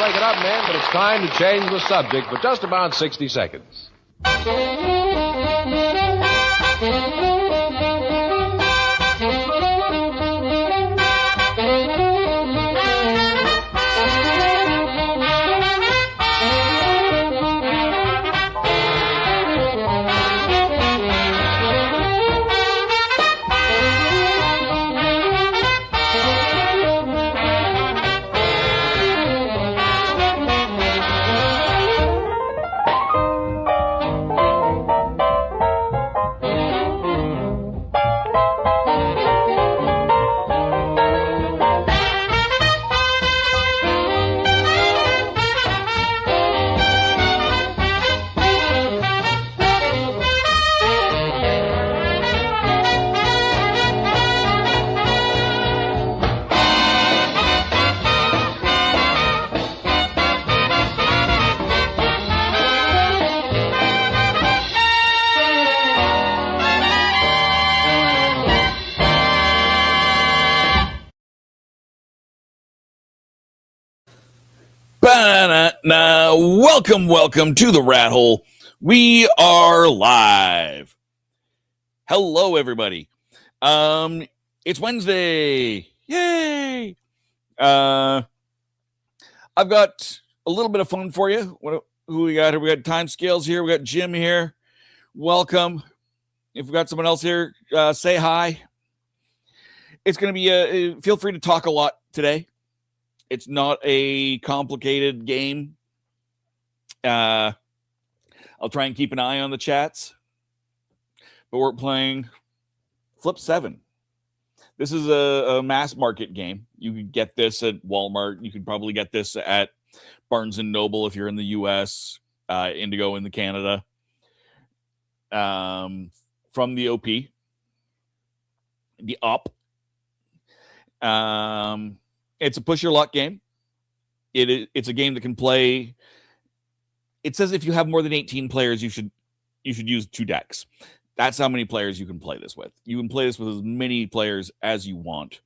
break it up, men, but it's time to change the subject for just about 60 seconds. Welcome to the Rat Hole. We are live. Hello, everybody. It's Wednesday. Yay! I've got a little bit of fun for you. Who we got here? We got Time Scales here. We got Jim here. Welcome. If we got someone else here, say hi. It's going to be feel free to talk a lot today. It's not a complicated game. I'll try and keep an eye on the chats. But we're playing Flip 7. This is a mass market game. You could get this at Walmart. You could probably get this at Barnes & Noble if you're in the U.S., Indigo in the Canada. From the OP. The UP. It's a push your luck game. It's a game that can play. It says if you have more than 18 players, you should use 2 decks. That's how many players you can play this with. You can play this with as many players as you want.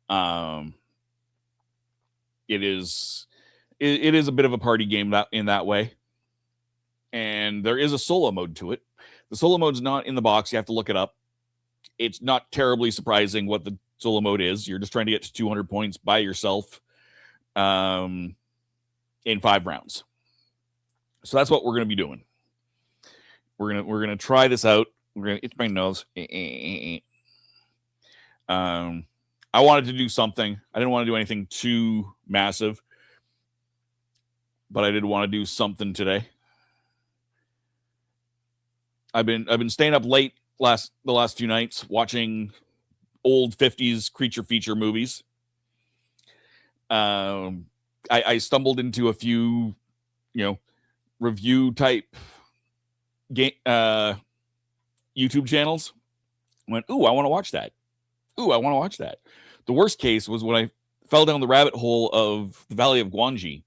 It is a bit of a party game in that way. And there is a solo mode to it. The solo mode's not in the box. You have to look it up. It's not terribly surprising what the solo mode is. You're just trying to get to 200 points by yourself in 5 rounds. So that's what we're going to be doing. We're gonna try this out. It's my nose. I wanted to do something. I didn't want to do anything too massive, but I did want to do something today. I've been staying up late the last few nights watching old 50s creature feature movies. I stumbled into a few, review type game YouTube channels. Went, ooh, I want to watch that. The worst case was when I fell down the rabbit hole of the Valley of Gwangi.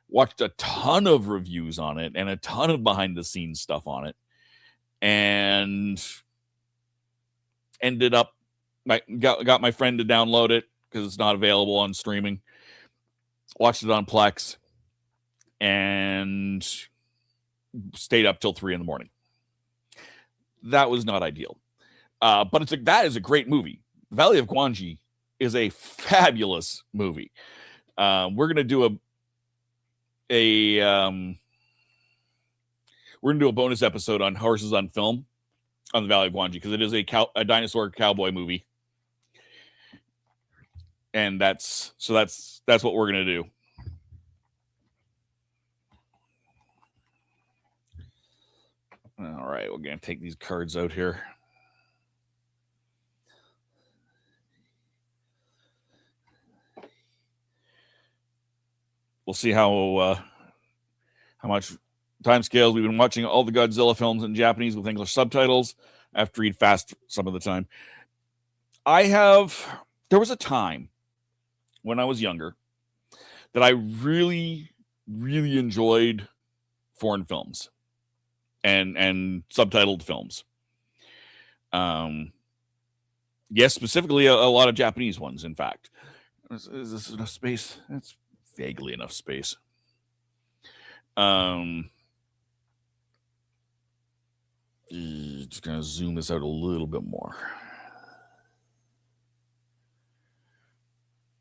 Watched a ton of reviews on it and a ton of behind the scenes stuff on it, and ended up got my friend to download it because it's not available on streaming. Watched it on Plex and stayed up till 3 a.m. That was not ideal. But that is a great movie. Valley of Gwangi is a fabulous movie. We're going to do a bonus episode on Horses on Film on the Valley of Gwangi because it is a dinosaur cowboy movie. And that's what we're going to do. All right, we're going to take these cards out here. We'll see how much time scales. We've been watching all the Godzilla films in Japanese with English subtitles. I have to read fast some of the time. There was a time when I was younger that I really, really enjoyed foreign films and subtitled films. Yes, specifically a lot of Japanese ones, in fact. Is this enough space? It's vaguely enough space. Just going to zoom this out a little bit more.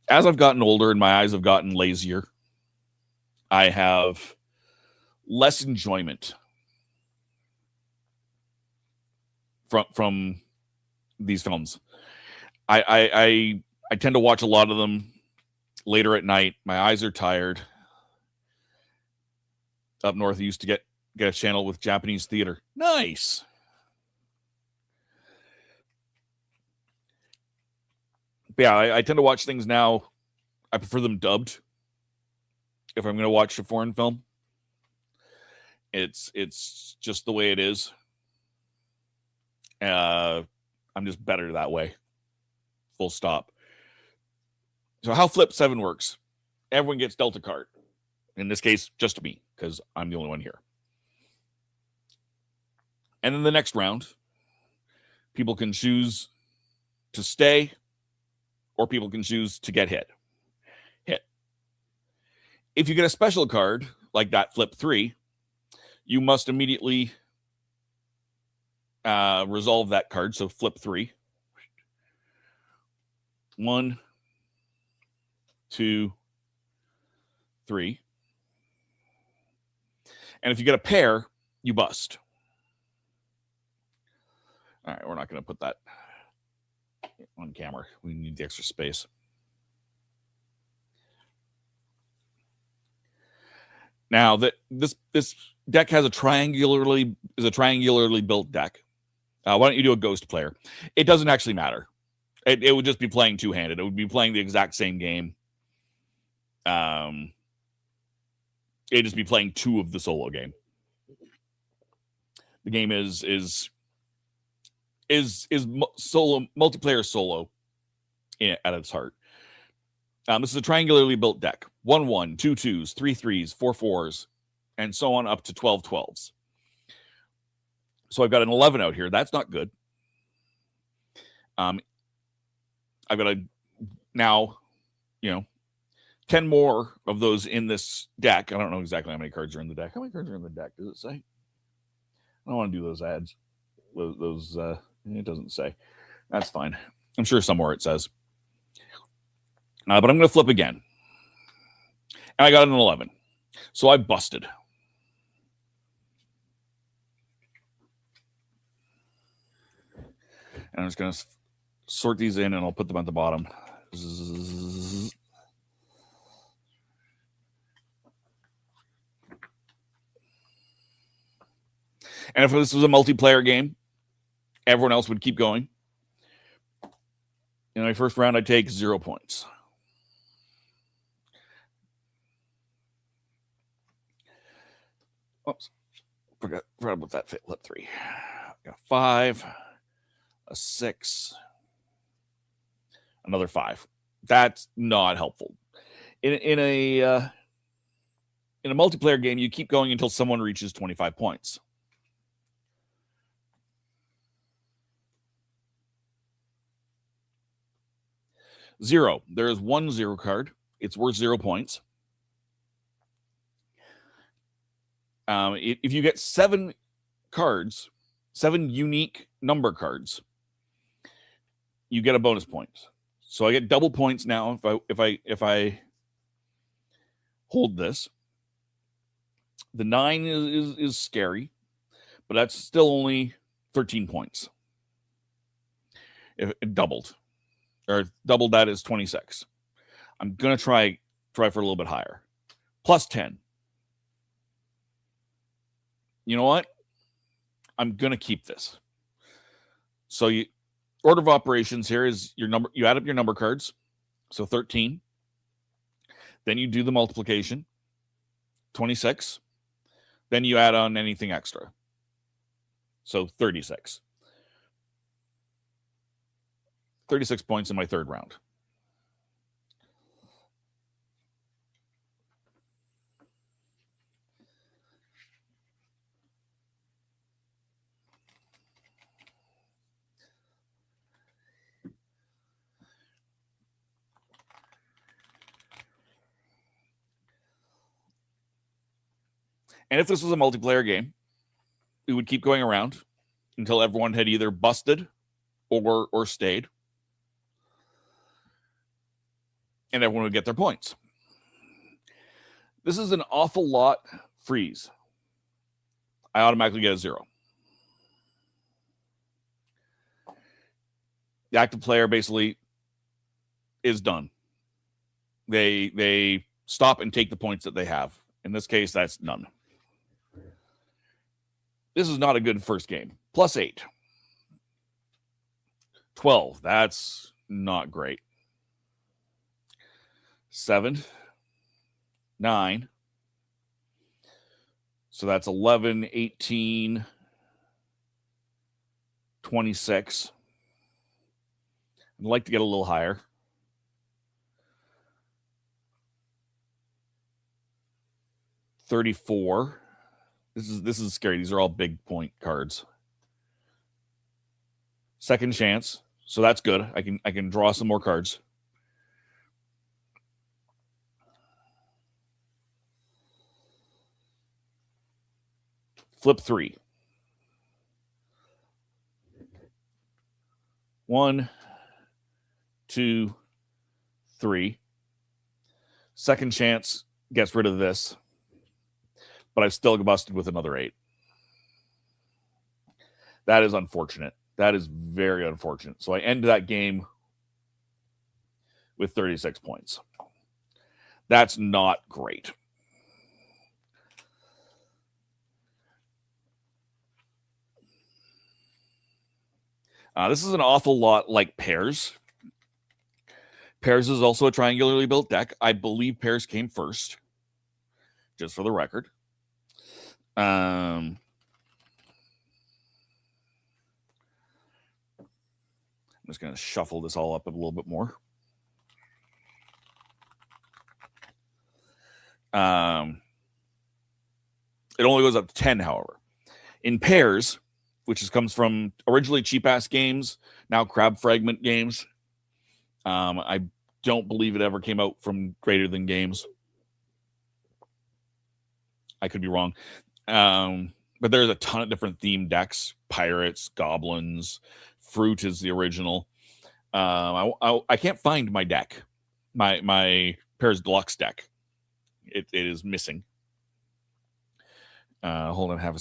As I've gotten older and my eyes have gotten lazier, I have less enjoyment from these films. I tend to watch a lot of them later at night. My eyes are tired. Up north, I used to get a channel with Japanese theater. Nice. But yeah, I tend to watch things now. I prefer them dubbed. If I'm going to watch a foreign film, it's just the way it is. I'm just better that way. Full stop. So how Flip 7 works, everyone gets dealt a card. In this case, just me, because I'm the only one here. And then the next round, people can choose to stay, or people can choose to get hit. If you get a special card, like that Flip 3, you must immediately resolve that card. So Flip 3. 1, 2, 3. And if you get a pair, you bust. All right, we're not going to put that on camera. We need the extra space. Now that this deck has a triangularly built deck. Why don't you do a ghost player? It doesn't actually matter. It would just be playing two-handed. It would be playing the exact same game. It'd just be playing two of the solo game. The game is solo multiplayer solo at its heart. This is a triangularly built deck. 1-1, 2-2s, 3-3s, 4-4s, and so on up to 12-12s. So I've got an 11 out here. That's not good. I've got now, 10 more of those in this deck. I don't know exactly how many cards are in the deck. How many cards are in the deck? Does it say? I don't want to do those ads. Those it doesn't say. That's fine. I'm sure somewhere it says. But I'm going to flip again. And I got an 11. So I busted. And I'm just going to sort these in, and I'll put them at the bottom. And if this was a multiplayer game, everyone else would keep going. In my first round, I'd take 0 points. Oops. Forgot about that Flip 3. Got 5, a 6, another 5. That's not helpful. In a multiplayer game, you keep going until someone reaches 25 points. Zero. There is 1 0 card. It's worth 0 points. If you get 7 cards, 7 unique number cards, you get a bonus point. So I get double points now if I hold this. The 9 is scary, but that's still only 13 points. If it doubled, or doubled that is 26. I'm gonna try for a little bit higher. Plus 10. You know what? I'm gonna keep this. So order of operations here is your number. You add up your number cards. So 13. Then you do the multiplication. 26. Then you add on anything extra. So 36. 36 points in my third round. And if this was a multiplayer game, we would keep going around until everyone had either busted or stayed. And everyone would get their points. This is an awful lot freeze. I automatically get a 0. The active player basically is done. They stop and take the points that they have. In this case, that's none. This is not a good first game. +8. 12. That's not great. 7. 9. So that's 11, 18, 26. I'd like to get a little higher. 34. This is scary. These are all big point cards. Second chance. So that's good. I can draw some more cards. Flip 3. 1, 2, 3. Second chance gets rid of this, but I've still busted with another 8. That is unfortunate. That is very unfortunate. So I end that game with 36 points. That's not great. This is an awful lot like Pairs. Pairs is also a triangularly built deck. I believe Pairs came first, just for the record. I'm just going to shuffle this all up a little bit more. It only goes up to 10, however. In Pairs, which comes from originally Cheap Ass Games, now Crab Fragment Games. I don't believe it ever came out from Greater Than Games. I could be wrong. But there's a ton of different themed decks. Pirates, Goblins, Fruit is the original. I can't find my deck. My Pairs Deluxe deck. It is missing. Hold on, have a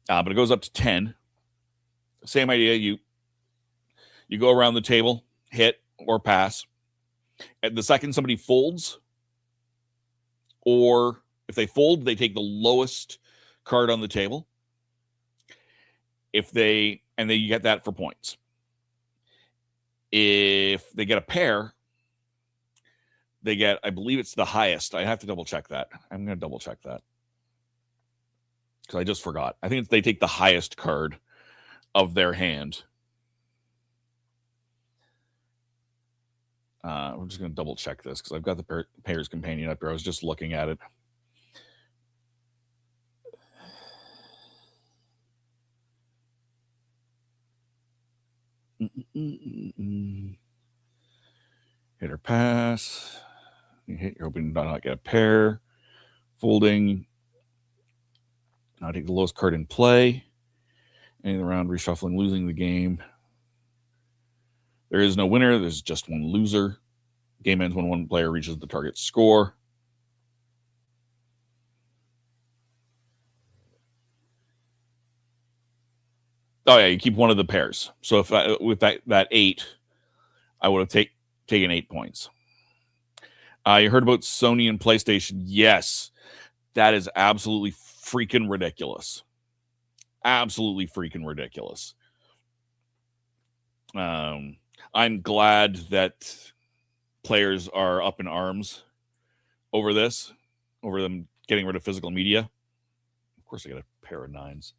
but it goes up to 10. Same idea. You go around the table, hit or pass. And the second somebody folds, or if they fold, they take the lowest card on the table. You get that for points. If they get a pair, they get, I believe it's the highest. I have to double check that. I'm going to double check that, because I just forgot. I think they take the highest card of their hand. I'm just going to double check this because I've got the Pairs Companion up here. I was just looking at it. Hit or pass. You hit, you're hoping to not get a pair. Folding. Now take the lowest card in play. Ending the round, reshuffling, losing the game. There is no winner. There's just one loser. Game ends when one player reaches the target score. Oh yeah, you keep one of the pairs. So if with that 8, I would have taken 8 points. You heard about Sony and PlayStation? Yes, that is absolutely freaking ridiculous. Absolutely freaking ridiculous. I'm glad that players are up in arms over this, over them getting rid of physical media. Of course, I got a pair of 9s.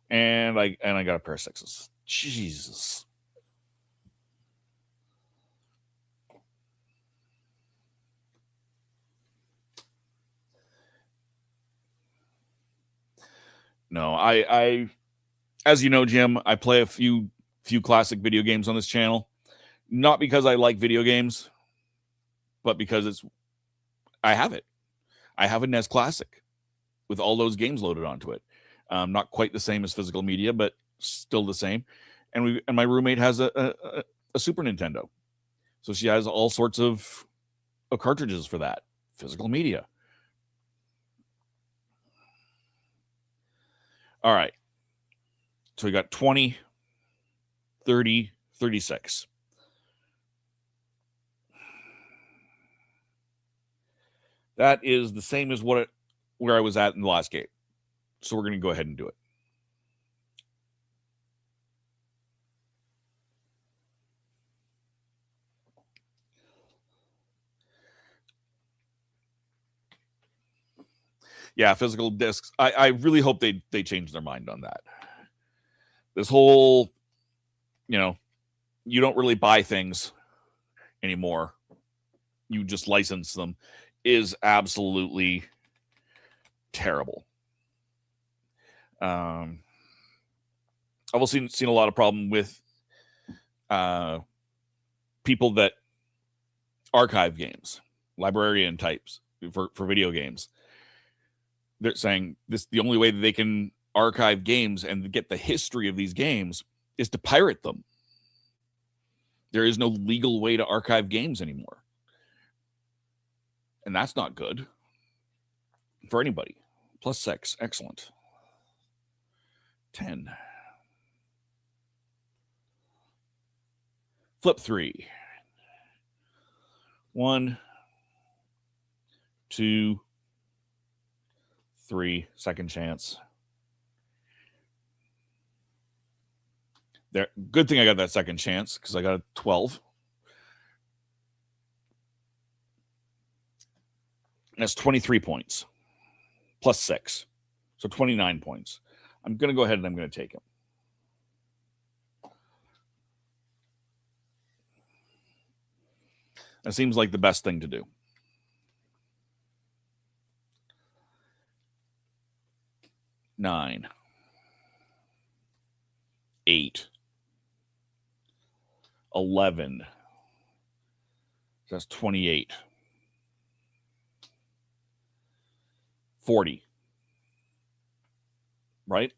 And I got a pair of 6s. Jesus. No, I as you know, Jim, I play a few classic video games on this channel. Not because I like video games, but because I have it. I have a NES Classic with all those games loaded onto it. Not quite the same as physical media, but still the same. And my roommate has a Super Nintendo, so she has all sorts of cartridges for that physical media. All right. So we got 20, 30, 36. That is the same as where I was at in the last game. So we're going to go ahead and do it. Yeah, physical discs. I really hope they change their mind on that. This whole, you don't really buy things anymore. You just license them is absolutely terrible. I've also seen a lot of problem with people that archive games, librarian types for video games. They're saying the only way that they can archive games and get the history of these games is to pirate them. There is no legal way to archive games anymore. And that's not good for anybody. +6. Excellent. 10. Flip 3. 1, 2, 3. Second chance. There. Good thing I got that second chance because I got a 12. That's 23 points. +6. So 29 points. I'm going to go ahead and I'm going to take him. That seems like the best thing to do. Nine. 8. 11. That's 28. 40. Right?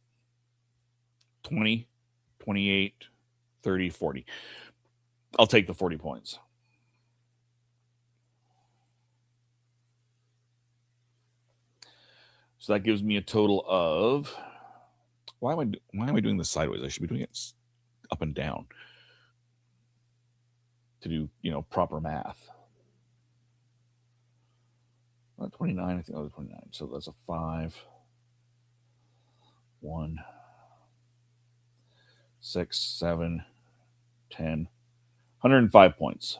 20, 28, 30, 40. I'll take the 40 points. So that gives me a total of, why am I doing this sideways? I should be doing it up and down to do, proper math. 29, I think that was 29. So that's a 5, 1, 6, 7, 10, 105 points.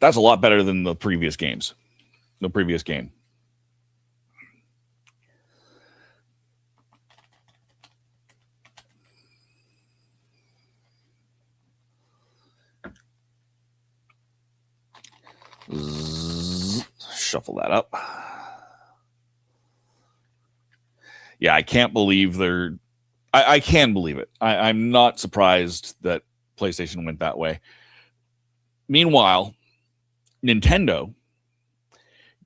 That's a lot better than the previous games. The previous game. Shuffle that up. Yeah, I can't believe I can believe it. I'm not surprised that PlayStation went that way. Meanwhile, Nintendo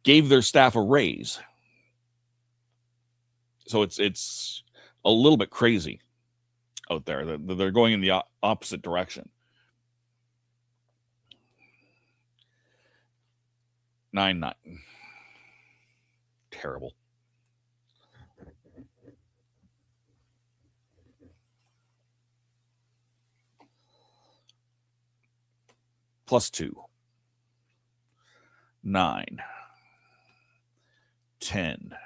gave their staff a raise. So it's a little bit crazy out there. They're going in the opposite direction. 9. Terrible. +2. 9. 10.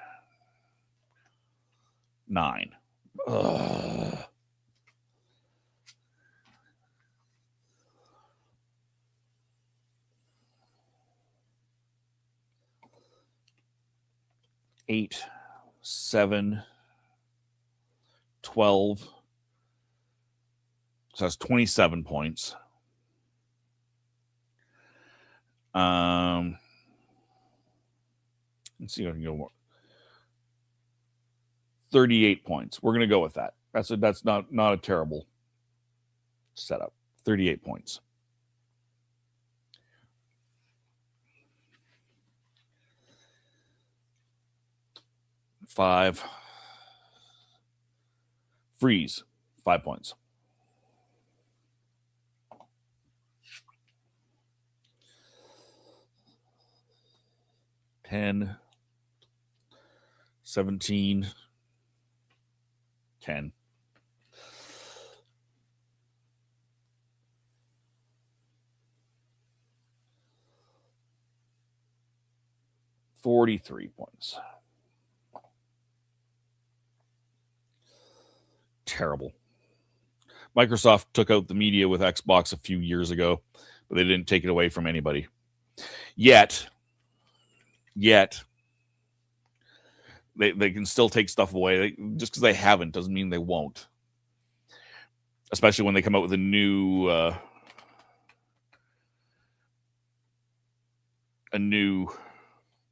9. Ugh. Eight, 7, 12. So that's 27 points. 11, Let's see if I can go more. 38 points. We're going to go with that. That's not a terrible setup. 38 points. Five. Freeze. 5 points. $10, 17, 10. $43 points. Terrible. Microsoft took out the media with Xbox a few years ago, but they didn't take it away from anybody. Yet, they can still take stuff away. Just because they haven't doesn't mean they won't. Especially when they come out with a new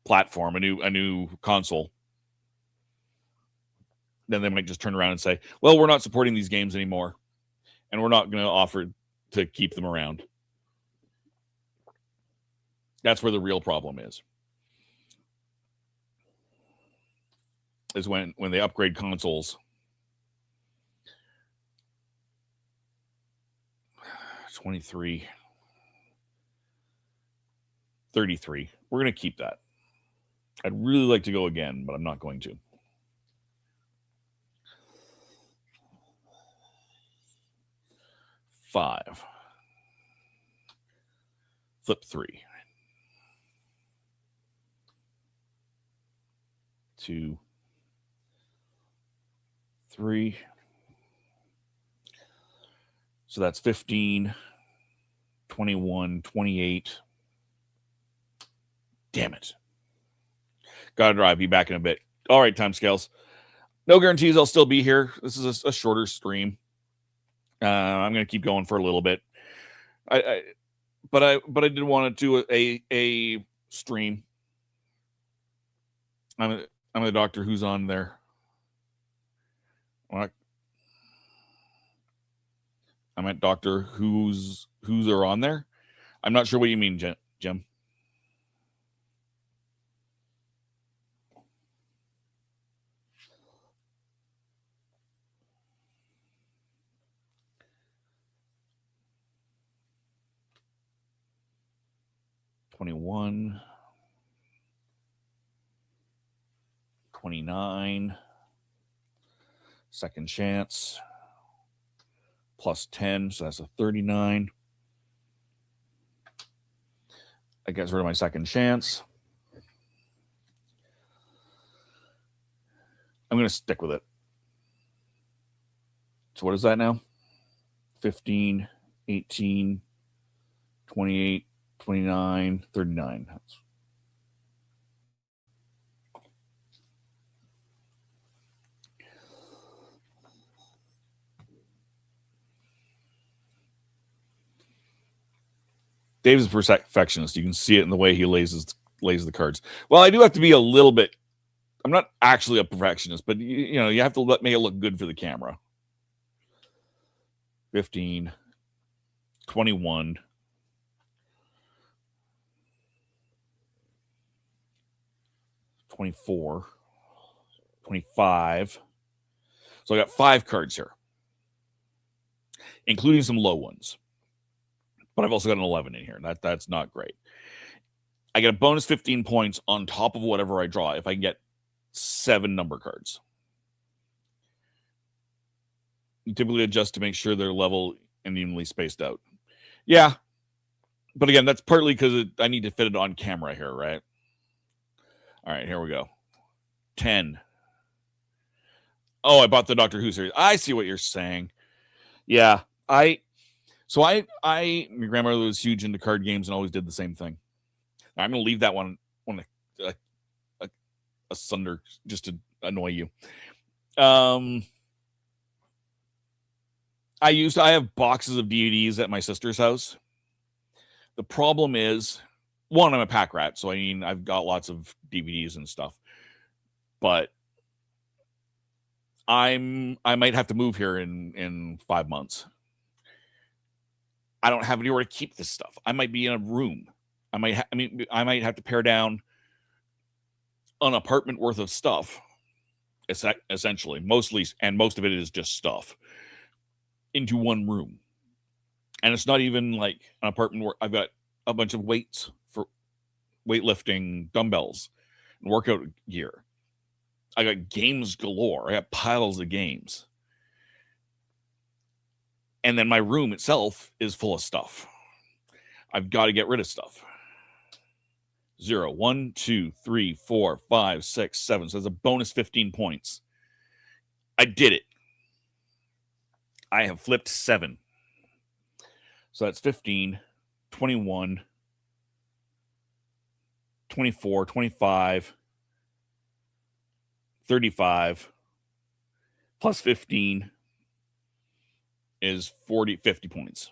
platform, a new console. Then they might just turn around and say, well, we're not supporting these games anymore, and we're not going to offer to keep them around. That's where the real problem is when they upgrade consoles. 23, 33. We're going to keep that. I'd really like to go again, but I'm not going to. Five. Flip 3. 2, 3. So that's 15, 21, 28. Damn it. Gotta drive. Be back in a bit. All right, timescales. No guarantees I'll still be here. This is a shorter stream. I'm going to keep going for a little bit. But I did want to do a stream. I'm the Doctor Who's on there. I'm at Doctor Who's are on there. I'm not sure what you mean, Jim. $21, 29, second chance, plus 10, so that's a 39. I get rid of my second chance. I'm going to stick with it. So what is that now? 15, 18, 28, 29, 39. Dave's a perfectionist. You can see it in the way he lays the cards. Well, I do have to be a little bit. I'm not actually a perfectionist, but you have to make it look good for the camera. 15, 21, 24, 25. So I got 5 cards here, including some low ones. But I've also got an 11 in here. That's not great. I get a bonus 15 points on top of whatever I draw if I can get 7 number cards. You typically adjust to make sure they're level and evenly spaced out. Yeah. But again, that's partly because I need to fit it on camera here, right? All right, here we go. 10. Oh, I bought the Doctor Who series. I see what you're saying. Yeah, my grandmother was huge into card games and always did the same thing. I'm going to leave that one asunder just to annoy you. I have boxes of DVDs at my sister's house. The problem is one, I'm a pack rat, so I mean, I've got lots of DVDs and stuff, but I might have to move here in 5 months. I don't have anywhere to keep this stuff. I might be in a room. I might have to pare down an apartment worth of stuff, essentially, most of it is just stuff, into one room. And it's not even like an apartment where I've got a bunch of weights for weightlifting, dumbbells, and workout gear. I got games galore. I got piles of games. And then my room itself is full of stuff. I've got to get rid of stuff. 0, 1, 2, 3, 4, 5, 6, 7. So there's a bonus 15 points. I did it. I have flipped 7. So that's 15, 21, 24, 25, 35, plus 15 is 50 points.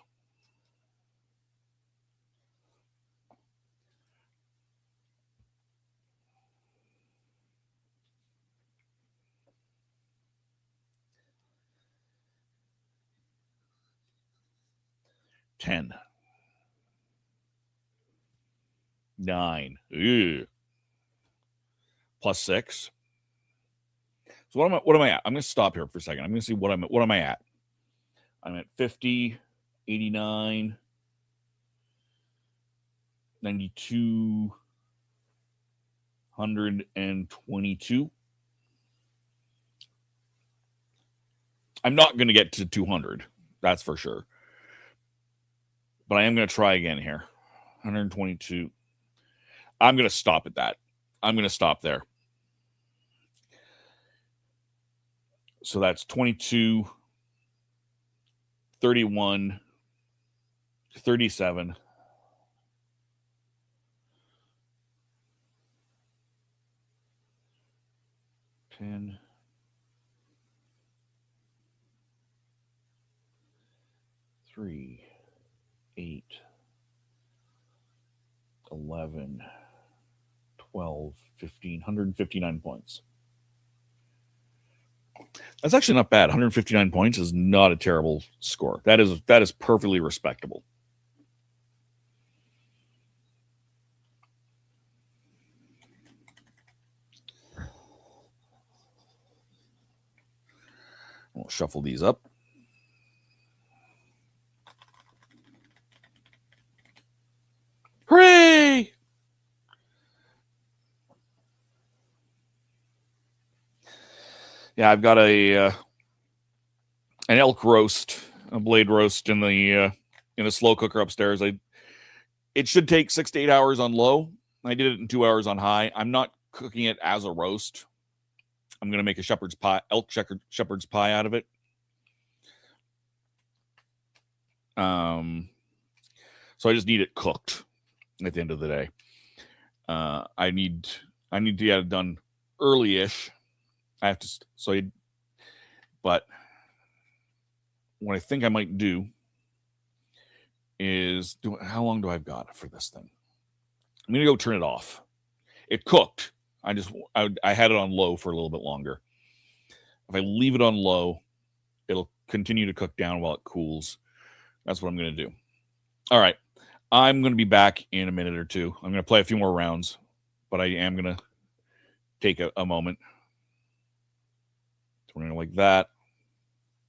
$10. 9. Ew. Plus 6. So what am I at? I'm going to stop here for a second. I'm going to see what am I at? I'm at 50, 89, 92, 122. I'm not going to get to 200. That's for sure. But I am going to try again here. 122. I'm going to stop at that. I'm going to stop there. So that's 22, 31, 37, 10, 3, 8, 11, 12, 15, 159 points. That's actually not bad. 159 points is not a terrible score. That is perfectly respectable. We'll shuffle these up. Hooray! Yeah, I've got an elk roast, a blade roast in a slow cooker upstairs. It should take 6 to 8 hours on low. I did it in 2 hours on high. I'm not cooking it as a roast. I'm going to make a shepherd's pie out of it. So I just need it cooked at the end of the day. I need to get it done early-ish. I have to, but what I think I might do is how long do I've got for this thing? I'm going to go turn it off. It cooked. I had it on low for a little bit longer. If I leave it on low, it'll continue to cook down while it cools. That's what I'm going to do. All right. I'm going to be back in a minute or two. I'm going to play a few more rounds, but I am going to take a moment. We're going to like that.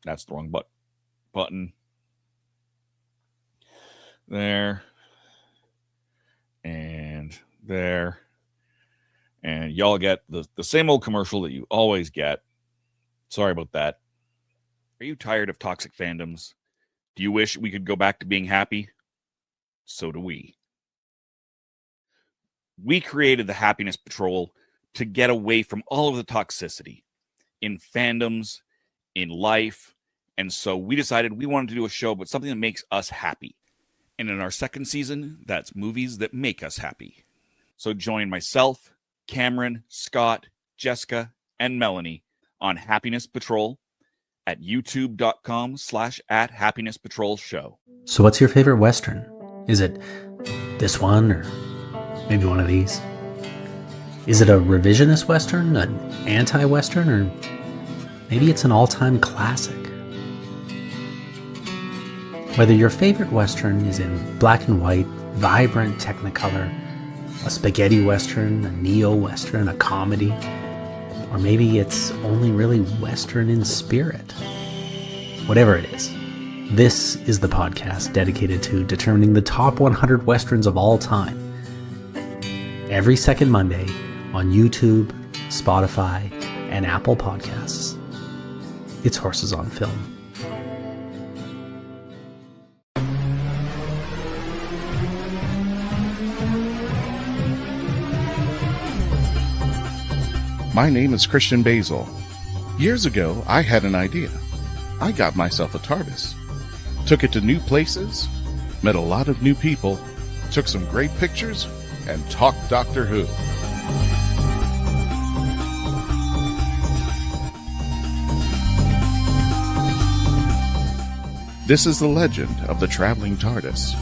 That's the wrong button. There. And there. And y'all get the same old commercial that you always get. Sorry about that. Are you tired of toxic fandoms? Do you wish we could go back to being happy? So do we. We created the Happiness Patrol to get away from all of the toxicity in fandoms, in life. And so we decided we wanted to do a show about something that makes us happy. And in our second season, that's movies that make us happy. So join myself, Cameron, Scott, Jessica, and Melanie on Happiness Patrol at youtube.com/@happinesspatrolshow. So what's your favorite Western? Is it this one or Maybe one of these. Is it a revisionist Western, an anti-Western, or maybe it's an all-time classic? Whether your favorite Western is in black and white, vibrant Technicolor, a spaghetti Western, a neo-Western, a comedy, or maybe it's only really Western in spirit. Whatever it is, this is the podcast dedicated to determining the top 100 Westerns of all time. Every second Monday on YouTube, Spotify, and Apple Podcasts. It's Horses on Film. My name is Christian Basil. Years ago, I had an idea. I got myself a TARDIS. Took it to new places, met a lot of new people, took some great pictures, and talked Doctor Who. This is the legend of the traveling TARDIS.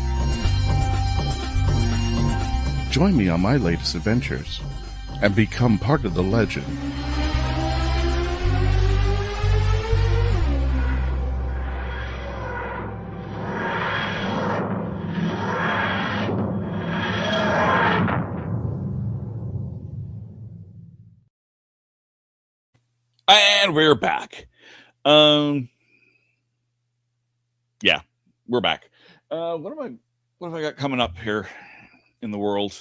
Join me on my latest adventures and become part of the legend. And we're back. Yeah, we're back. What have I got coming up here in the world?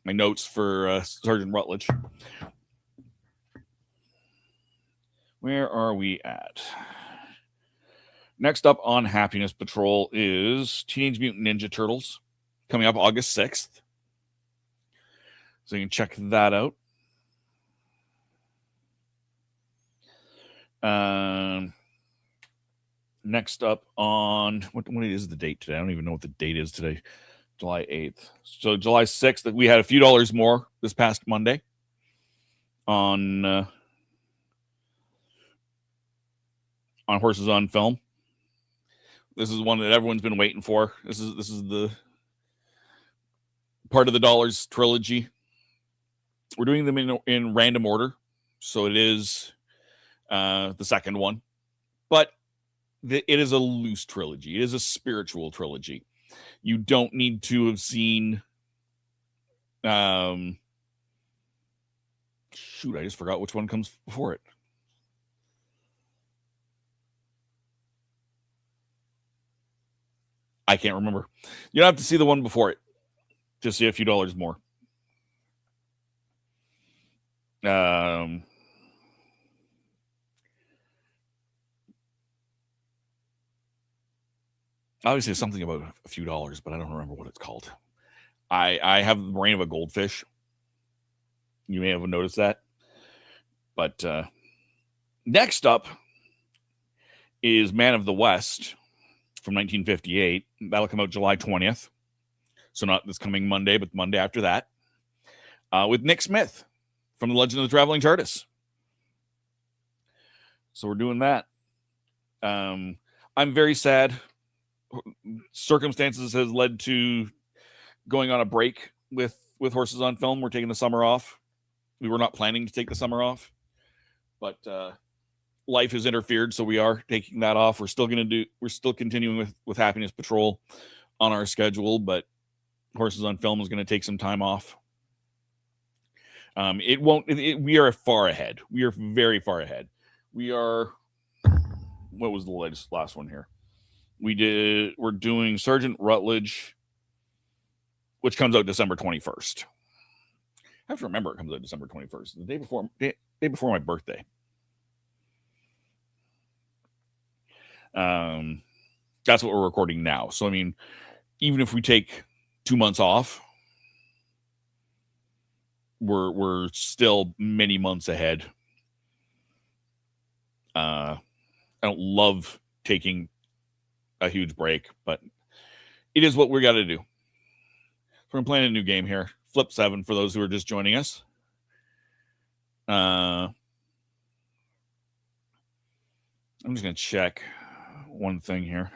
My notes for Sergeant Rutledge. Where are we at? Next up on Happiness Patrol is Teenage Mutant Ninja Turtles, coming up August 6th. So you can check that out. Next up on what is the date today? I don't even know what the date is today. July 8th. So July 6th, we had a few dollars more this past Monday on Horses on Film. This is one that everyone's been waiting for. This is the part of the Dollars trilogy. We're doing them in random order, so it is the second one, but it is a loose trilogy. It is a spiritual trilogy. You don't need to have seen shoot, I just forgot which one comes before it. I can't remember. You don't have to see the one before it to see a few dollars more. Obviously something about a few dollars, but I don't remember what it's called. I have the brain of a goldfish. You may have noticed that. But next up is Man of the West from 1958. That'll come out July 20th. So not this coming Monday, but the Monday after that. With Nick Smith from The Legend of the Traveling TARDIS. So we're doing that. I'm very sad. Circumstances has led to going on a break with Horses on Film. We're taking the summer off. We were not planning to take the summer off, but life has interfered, so we are taking that off. We're still continuing with Happiness Patrol on our schedule, but Horses on Film is going to take some time off. We are far ahead. We are very far ahead. We are, what was the last one here? We're doing Sergeant Rutledge, which comes out December 21st. I have to remember it comes out December 21st, the day before my birthday. That's what we're recording now. So, I mean, even if we take 2 months off, we're still many months ahead. I don't love taking a huge break, but it is what we got to do. So we're playing a new game here. Flip 7 for those who are just joining us. I'm just going to check one thing here.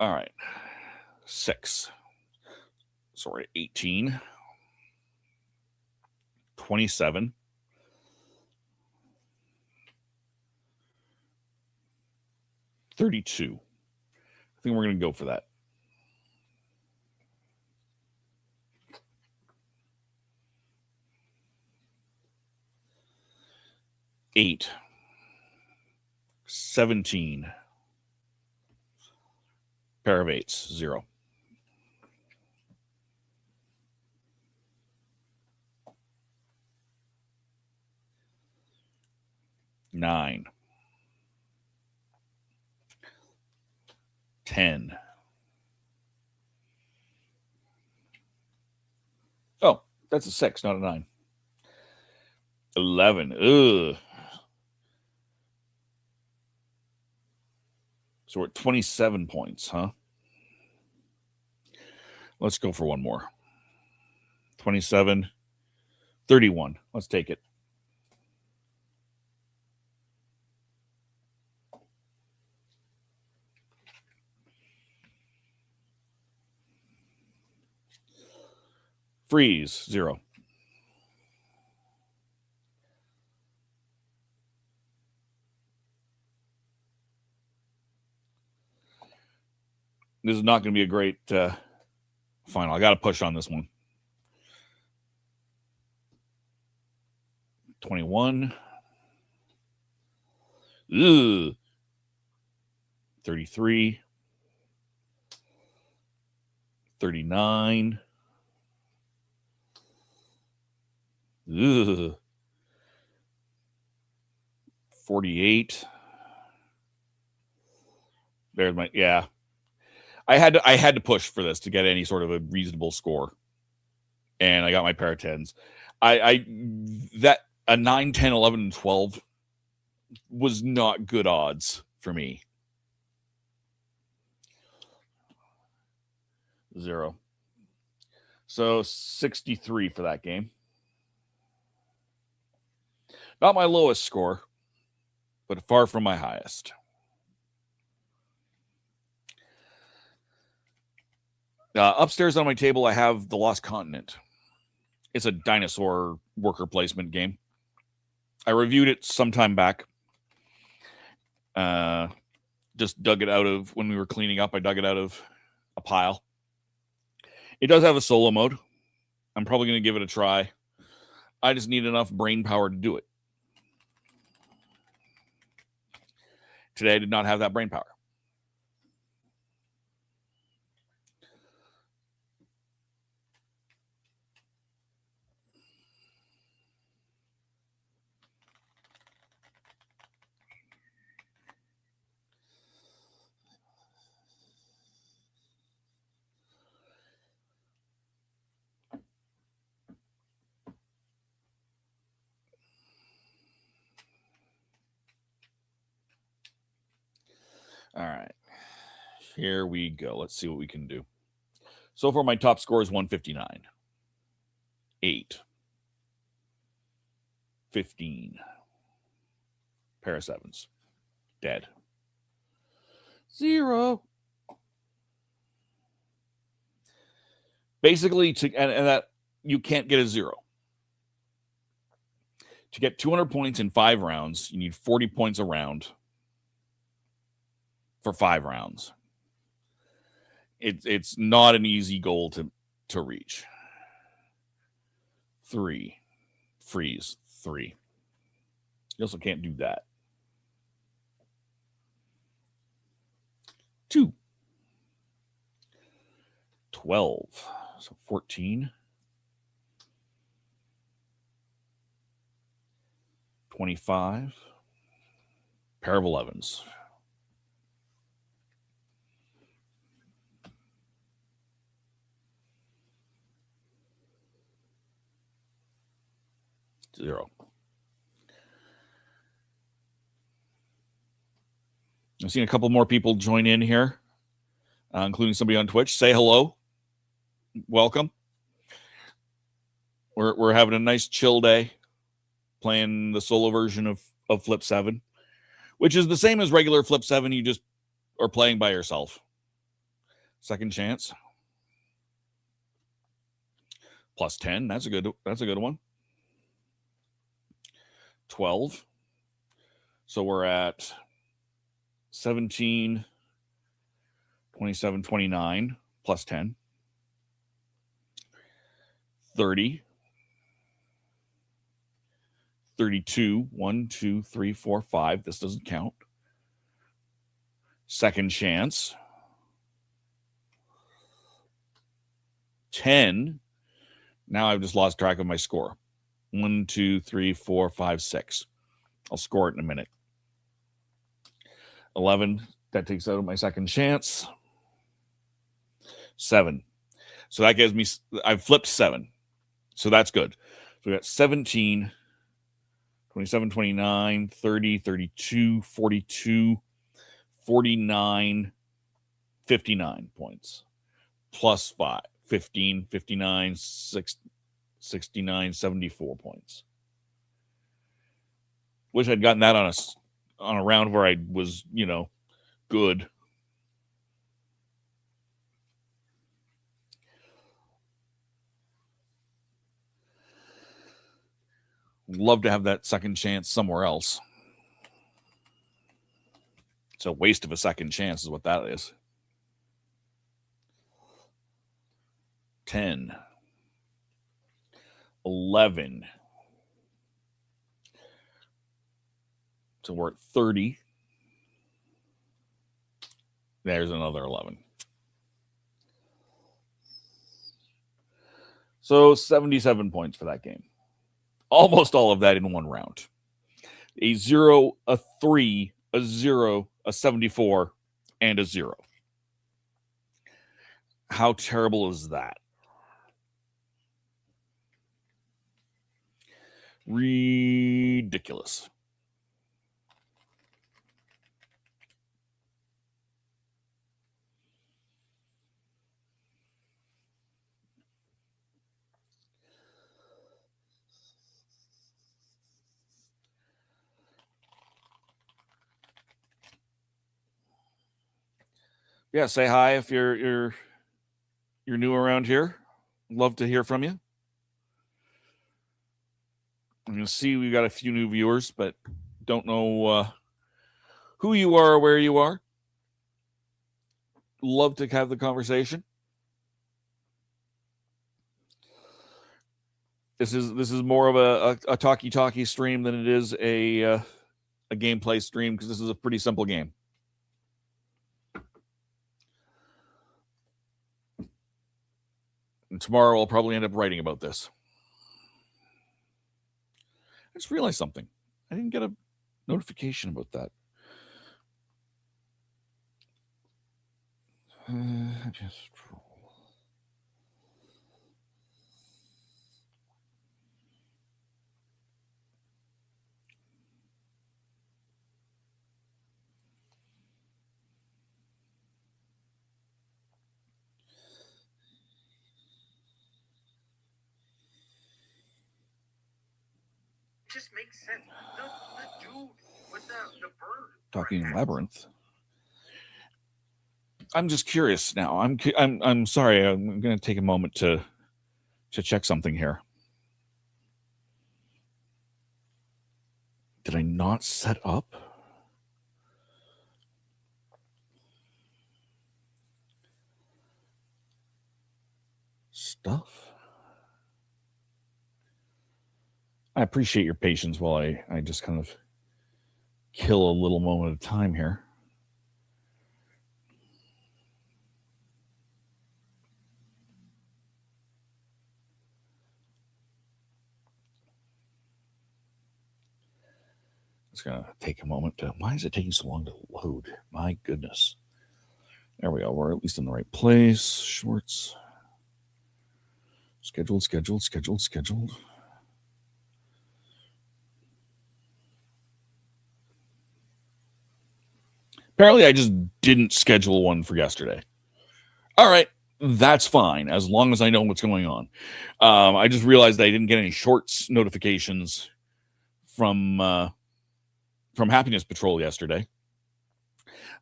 All right. 6. So we're at 18. 27. 32. I think we're going to go for that. 8. 17. Pair of 8s, 0. 9. 10. Oh, that's a 6, not a 9. 11. Ugh. So we're at 27 points, huh? Let's go for one more. 27. 31. Let's take it. Freeze, 0. This is not going to be a great final. I got to push on this one. 21. Ugh. 33. 39. Ugh. 48. There's my, yeah. I had to push for this to get any sort of a reasonable score. And I got my pair of 10s. That a 9, 10, 11, and 12 was not good odds for me. 0. So 63 for that game. Not my lowest score, but far from my highest. Upstairs on my table, I have The Lost Continent. It's a dinosaur worker placement game. I reviewed it some time back. Just dug it out of, when we were cleaning up, I dug it out of a pile. It does have a solo mode. I'm probably going to give it a try. I just need enough brain power to do it. Today, I did not have that brain power. All right. Here we go. Let's see what we can do. So far, my top score is 159. 8. 15. Pair of 7s. Dead. 0. Basically, and that you can't get a 0. To get 200 points in 5 rounds, you need 40 points a round for 5 rounds. It's not an easy goal to reach. 3. Freeze. 3. You also can't do that. 2. 12. So 14. 25. Pair of 11s. Zero. I've seen a couple more people join in here, including somebody on Twitch. Say hello. Welcome. We're having a nice chill day, playing the solo version of Flip 7, which is the same as regular Flip 7. You just are playing by yourself. Second chance. Plus 10. That's a good one. 12. So we're at 17, 27, 29, plus 10. 30. 32. 1, 2, 3, 4, 5. This doesn't count. Second chance. 10. Now I've just lost track of my score. 1, 2, 3, 4, 5, 6. I'll score it in a minute. 11. That takes out my second chance. 7. So that gives me, I've flipped 7. So that's good. So we got 17, 27, 29, 30, 32, 42, 49, 59 points. Plus 5, 15, 59, 69, 74 points. Wish I'd gotten that on a round where I was, good. Love to have that second chance somewhere else. It's a waste of a second chance is what that is. 10. 11. So we're at 30. There's another 11. So 77 points for that game. Almost all of that in one round. A 0, a 3, a 0, a 74, and a 0. How terrible is that? Ridiculous. Yeah, say hi if you're new around here. Love to hear from you. I'm going to see we've got a few new viewers, but don't know who you are or where you are. Love to have the conversation. This is more of a talkie stream than it is a gameplay stream because this is a pretty simple game. And tomorrow I'll probably end up writing about this. I just realized something. I didn't get a notification about that. Just makes sense. The dude with the bird. Talking Labyrinth. I'm just curious now. I'm sorry. I'm going to take a moment to check something here. Did I not set up? Stuff? I appreciate your patience while I just kind of kill a little moment of time here. It's going to take a moment to... Why is it taking so long to load? My goodness. There we go. We're at least in the right place. Shorts. Scheduled. Apparently, I just didn't schedule one for yesterday. All right. That's fine, as long as I know what's going on. I just realized I didn't get any shorts notifications from Happiness Patrol yesterday.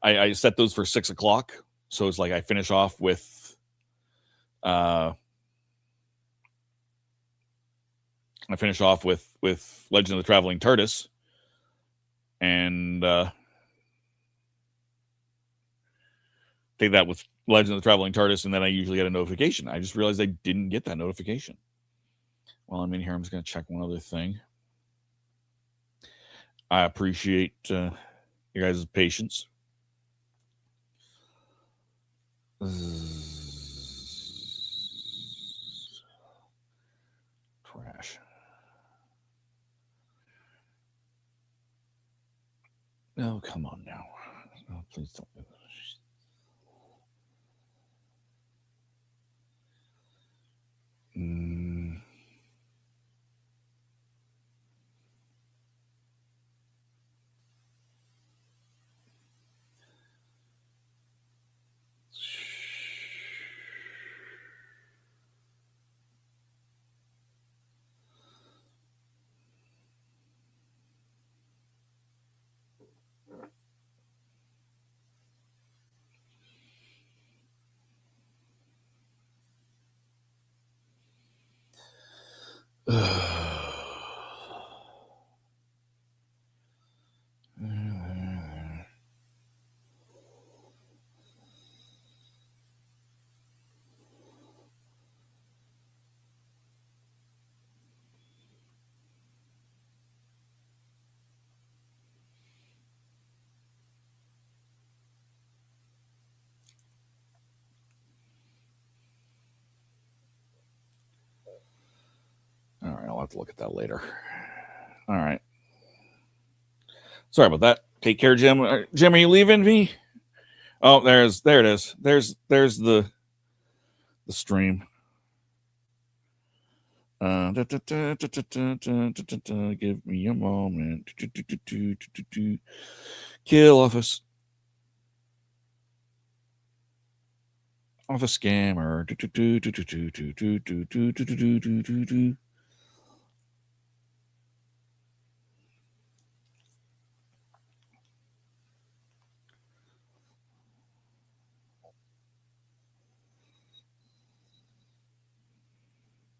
I set those for 6 o'clock So it's like I finish off with Legend of the Traveling TARDIS, and take that with Legend of the Traveling TARDIS, and then I usually get a notification. I just realized I didn't get that notification. While I'm in here, I'm just going to check one other thing. I appreciate your guys' patience. Trash. Oh, come on now. Oh, please don't do this. All right, I'll have to look at that later. All right. Sorry about that. Take care, Jim. Jim, are you leaving me? Oh, there it is. There's the stream. Give me a moment. Kill office scammer.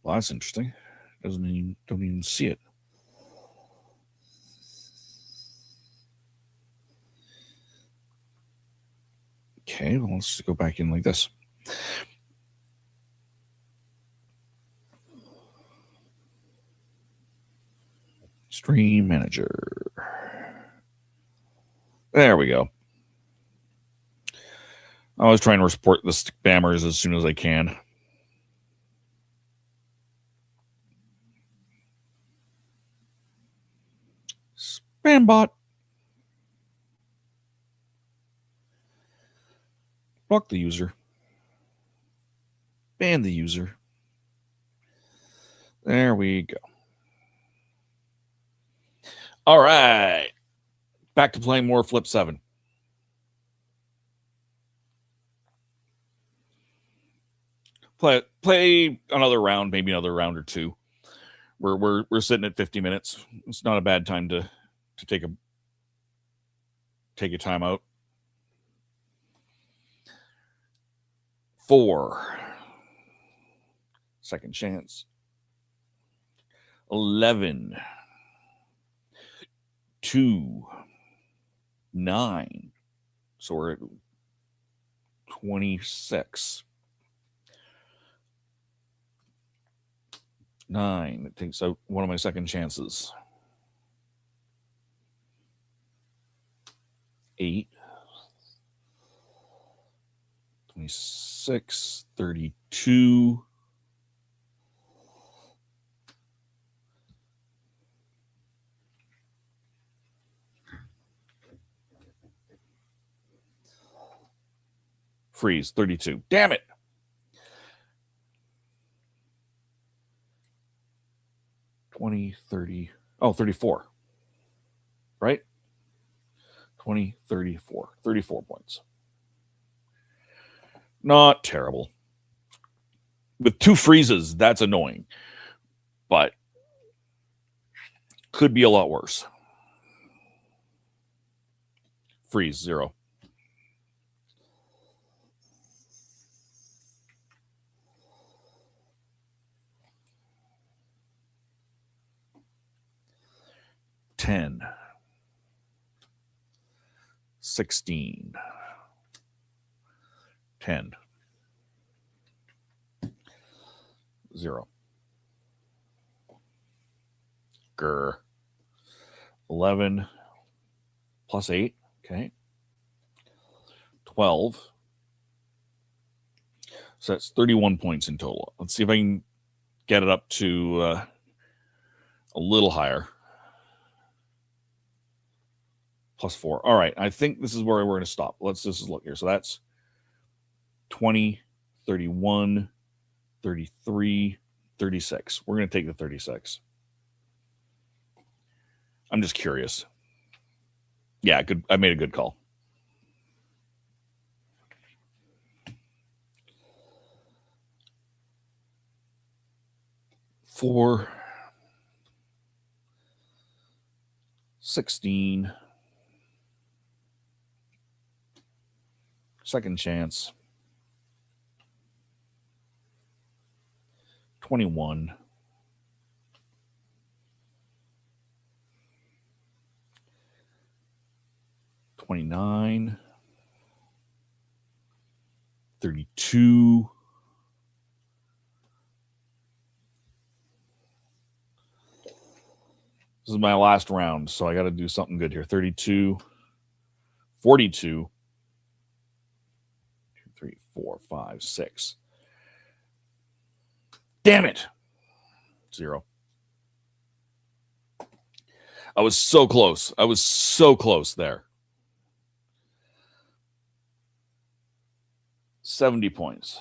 Well, that's interesting. Don't even see it. Okay, well, let's just go back in like this. Stream manager. There we go. I always try and report the spammers as soon as I can. Spam bot. Block the user. Ban the user. There we go. All right. Back to playing more Flip 7. Play another round, maybe another round or two. We're sitting at 50 minutes. It's not a bad time to take a time out. 4. Second chance. 11. 2. 9. So we're at 26. 9. It takes out one of my second chances. 8. 26. 32. 32. Damn it. 20, 30. Oh, 34. Right? 20, 34. 34 points. Not terrible. With 2 freezes, that's annoying. But could be a lot worse. Freeze, 0. 10, 16, 10, 0. Grr. 11 plus 8. Okay. 12. So that's 31 points in total. Let's see if I can get it up to a little higher. Plus 4. All right. I think this is where we're going to stop. Let's just look here. So that's 20, 31, 33, 36. We're going to take the 36. I'm just curious. Yeah, good. I made a good call. For 16, second chance, 21, 29, 32, 'This is my last round, so I got to do something good here. 32, 42, 2, 3, 4, 5, 6. Damn it. 0. I was so close. I was so close there. 70 points.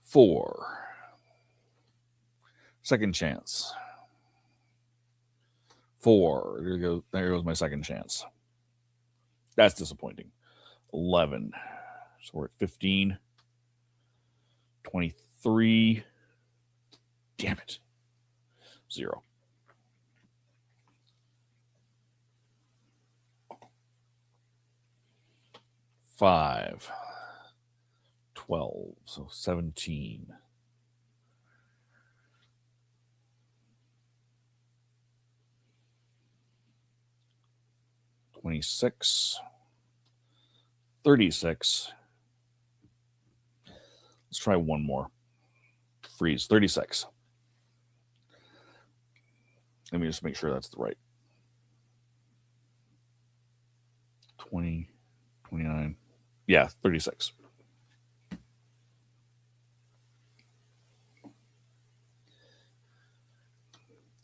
Four. Second chance. 4. There goes my second chance. That's disappointing. 11. So we're at 15. 23. Damn it. 0. Five. 12. So 17. 26. 36. Let's try one more. Freeze. 36. Let me just make sure that's the right. 20, 29. Yeah, 36.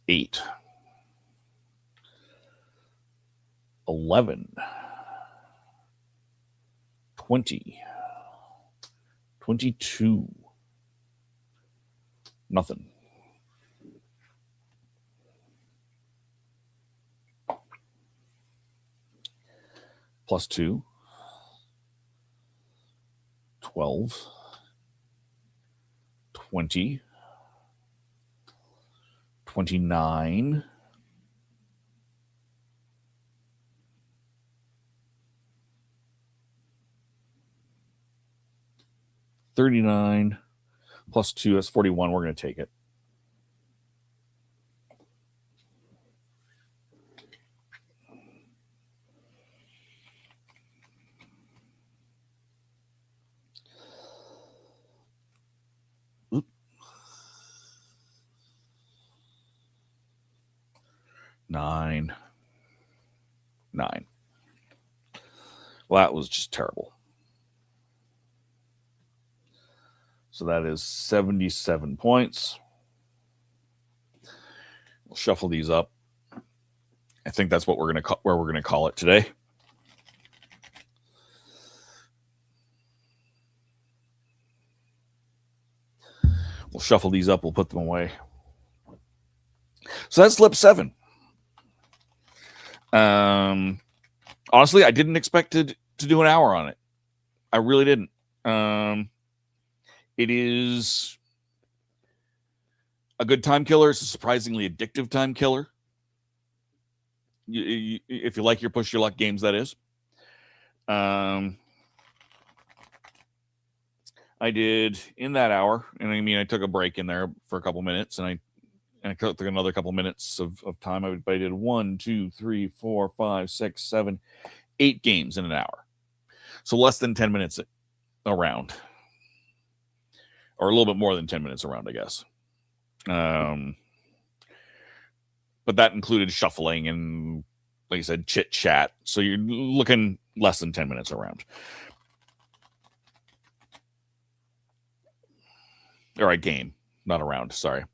Eight. 11. 20. 22. Nothing. Plus 2. 12. 20. 29. 39 plus 2, that's 41. We're going to take it. Oop. 9. Well, that was just terrible. So that is 77 points. We'll shuffle these up. I think that's what we're going to call it today. We'll shuffle these up. We'll put them away. So that's slip 7. Honestly, I didn't expect to do an hour on it. I really didn't. It is a good time killer. It's a surprisingly addictive time killer. If you like your push your luck games, that is. I did in that hour, and I mean, I took a break in there for a couple minutes, and I took another couple minutes of time. I did 1, 2, 3, 4, 5, 6, 7, 8 games in an hour. So less than 10 minutes around, or a little bit more than 10 minutes around, I guess. But that included shuffling and, like I said, chit chat. So you're looking less than 10 minutes around. All right, game, not around. Sorry.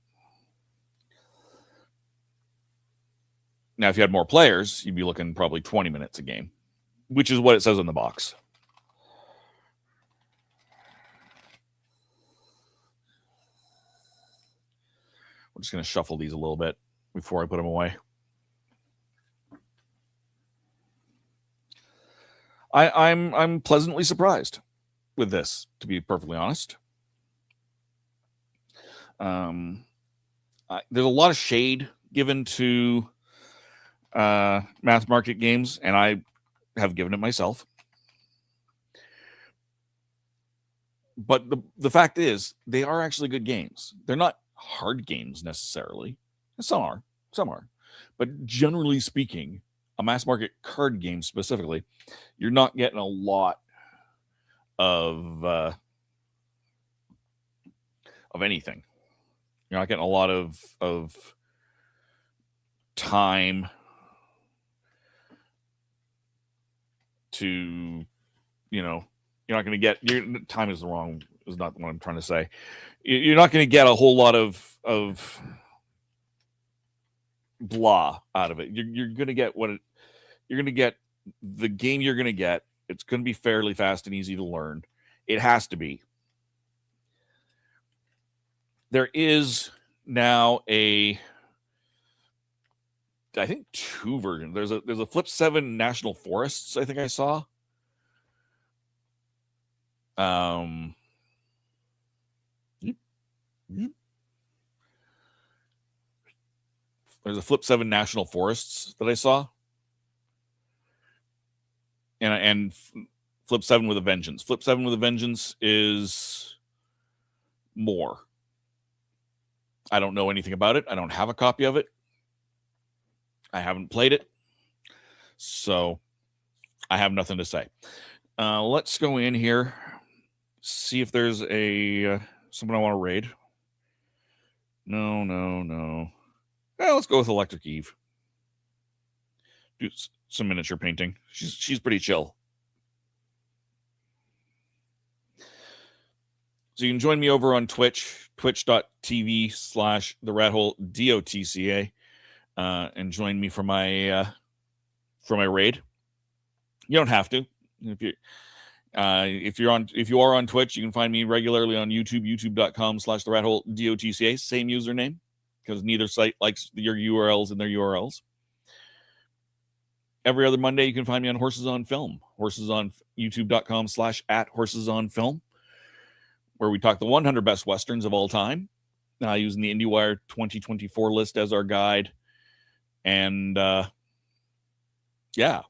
Now, if you had more players, you'd be looking probably 20 minutes a game, which is what it says on the box. We're just going to shuffle these a little bit before I put them away. I'm pleasantly surprised with this, to be perfectly honest. There's a lot of shade given to mass market games, and I have given it myself. But the fact is, they are actually good games. They're not hard games necessarily. Some are. But generally speaking, a mass market card game specifically, you're not getting a lot of anything. You're not getting a lot of time to, you're not going to get time is not what I'm trying to say. You're not going to get a whole lot of blah out of it. You're going to get you're going to get the game you're going to get. It's going to be fairly fast and easy to learn. It has to be. There is now I think 2 versions. There's a Flip 7 National Forests, I think I saw. There's a Flip 7 National Forests that I saw. And Flip 7 with a Vengeance. Flip 7 with a Vengeance is more. I don't know anything about it. I don't have a copy of it. I haven't played it. So I have nothing to say. Let's go in here, see if there's someone I want to raid. No. Let's go with Electric Eve. Do some miniature painting. She's pretty chill. So you can join me over on Twitch, twitch.tv/theratholedotca, and join me for my raid. You don't have to. If you are on Twitch, you can find me regularly on YouTube, youtube.com/theratholedotca, same username, because neither site likes your URLs and their URLs. Every other Monday, you can find me on Horses on Film, youtube.com/@horsesonfilm, where we talk the 100 best Westerns of all time, using the IndieWire 2024 list as our guide. And yeah,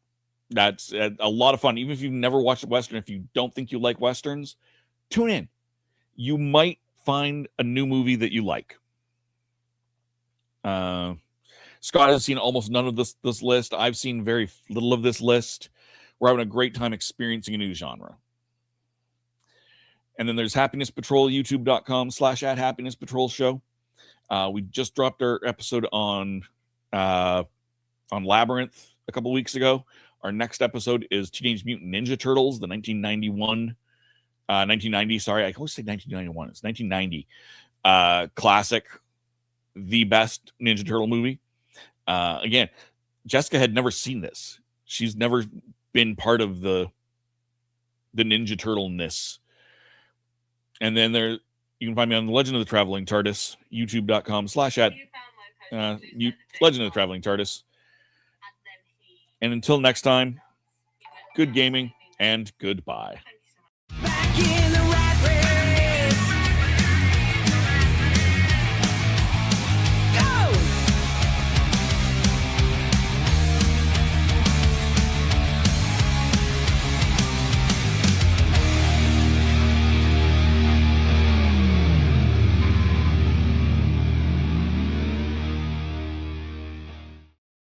that's a lot of fun. Even if you've never watched a Western, if you don't think you like Westerns, tune in. You might find a new movie that you like. Scott has seen almost none of this list. I've seen very little of this list. We're having a great time experiencing a new genre. And then there's Happiness Patrol, youtube.com/@happinesspatrol show. We just dropped our episode on Labyrinth a couple weeks ago. Our next episode is Teenage Mutant Ninja Turtles, the 1991 1990. Sorry, I always say 1991. It's 1990. Classic, the best Ninja Turtle movie. Again, Jessica had never seen this. She's never been part of the Ninja Turtle-ness. And then there, you can find me on the Legend of the Traveling TARDIS, youtube.com/Legend of the Traveling TARDIS. And until next time, good gaming and goodbye. Back in